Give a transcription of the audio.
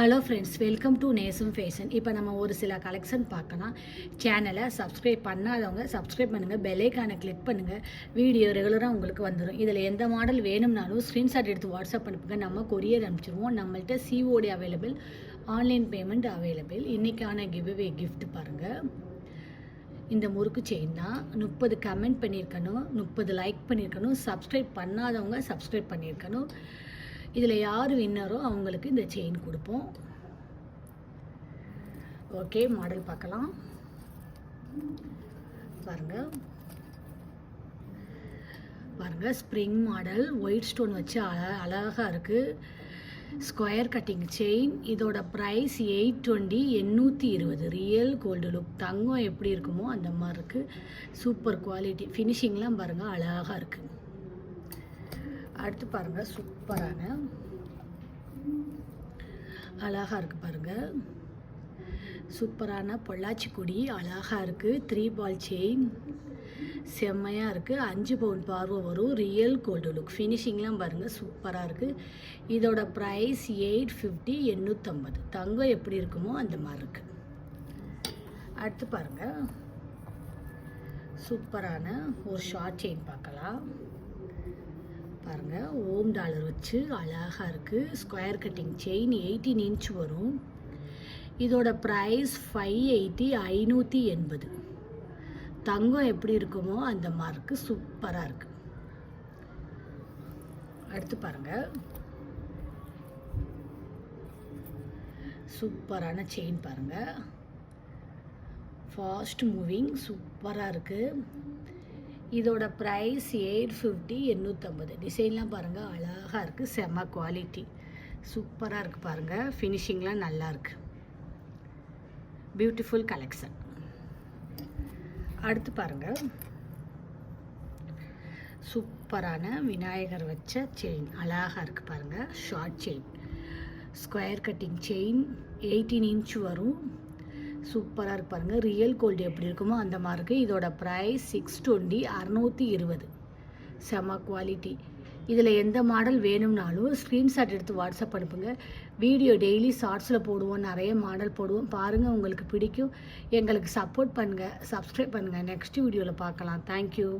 Hello friends, welcome to நேசம் fashion. இப்போ நம்ம ஒரு சில கலெக்ஷன் பார்க்கலாம். சேனலை சப்ஸ்கிரைப் பண்ணாதவங்க சப்ஸ்கிரைப் பண்ணுங்கள், பெல்லைக்கானை கிளிக் பண்ணுங்கள். வீடியோ ரெகுலராக உங்களுக்கு வந்துடும். இதில் எந்த மாடல் வேணும்னாலும் ஸ்க்ரீன்ஷாட் எடுத்து வாட்ஸ்அப் அனுப்புங்க, நம்ம கொரியர் அனுப்பிச்சிடுவோம். நம்மள்கிட்ட COD available, online payment available. இன்றைக்கான கிவ்அவே கிஃப்ட் பாருங்கள். இந்த முறுக்கு செயின் தான். 30 கமெண்ட் பண்ணியிருக்கணும், 30 லைக் பண்ணியிருக்கணும். சப்ஸ்கிரைப் பண்ணாதவங்க சப்ஸ்கிரைப் பண்ணியிருக்கணும். இதில் யார் வின்னரோ அவங்களுக்கு இந்த செயின் கொடுப்போம். ஓகே, மாடல் பார்க்கலாம். பாருங்கள் பாருங்கள், ஸ்ப்ரிங் மாடல், ஒயிட் ஸ்டோன் வச்சு அழகாக இருக்குது. Square cutting chain. இதோட ப்ரைஸ் 820, 820. Real gold look. தங்கம் எப்படி இருக்குமோ அந்த மாதிரி இருக்குது. Super quality. ஃபினிஷிங்லாம் பாருங்கள், அழகாக இருக்குது. அடுத்து பாருங்கள், சூப்பரான அழகாக இருக்குது பாருங்கள். சூப்பரான பொள்ளாச்சி கொடி அழகாக இருக்குது. 3 பால் செயின் செம்மையாக இருக்குது. 5 பவுன் பார்வை வரும். Real gold look. ஃபினிஷிங்லாம் பாருங்கள், சூப்பராக இருக்குது. இதோட ப்ரைஸ் 850, 850. தங்கம் எப்படி இருக்குமோ அந்த மாதிரி இருக்குது. அடுத்து பாருங்கள், சூப்பரான ஒரு ஷார்ட் செயின் பார்க்கலாம். பாருங்கள், ஓம் டாலர் வச்சு அழகாக இருக்குது. ஸ்கொயர் கட்டிங் செயின், 18 இன்ச் வரும். இதோட ப்ரைஸ் 580, 580. தங்கம் எப்படி இருக்குமோ அந்த மார்க்கு சூப்பராக இருக்குது. அடுத்து பாருங்கள், சூப்பரான செயின் பாருங்கள். ஃபாஸ்ட் மூவிங், சூப்பராக இருக்குது. இதோட ப்ரைஸ் 850, 850. டிசைன்லாம் பாருங்கள், அழகாக இருக்குது. செம்ம குவாலிட்டி, சூப்பராக இருக்குது பாருங்கள். ஃபினிஷிங்லாம் நல்லா இருக்குது. Beautiful collection. அடுத்து பாருங்கள், சூப்பரான விநாயகர் வச்ச செயின் அழகாக இருக்குது பாருங்கள். Short chain, square cutting chain, 18 inch வரும். சூப்பராக இருக்கு பாருங்கள். ரியல் கோல்டு எப்படி இருக்குமோ அந்த மாதிரி இருக்குது. இதோட ப்ரைஸ் 620, 620. செம குவாலிட்டி. இதில் எந்த மாடல் வேணும்னாலும் ஸ்க்ரீன்ஷாட் எடுத்து வாட்ஸ்அப் அனுப்புங்க. வீடியோ டெய்லி ஷார்ட்ஸில் போடுவோம், நிறைய மாடல் போடுவோம். பாருங்கள், உங்களுக்கு பிடிக்கும். எங்களுக்கு சப்போர்ட் பண்ணுங்கள், சப்ஸ்கிரைப் பண்ணுங்கள். நெக்ஸ்ட் வீடியோவில் பார்க்கலாம். தேங்க்யூ.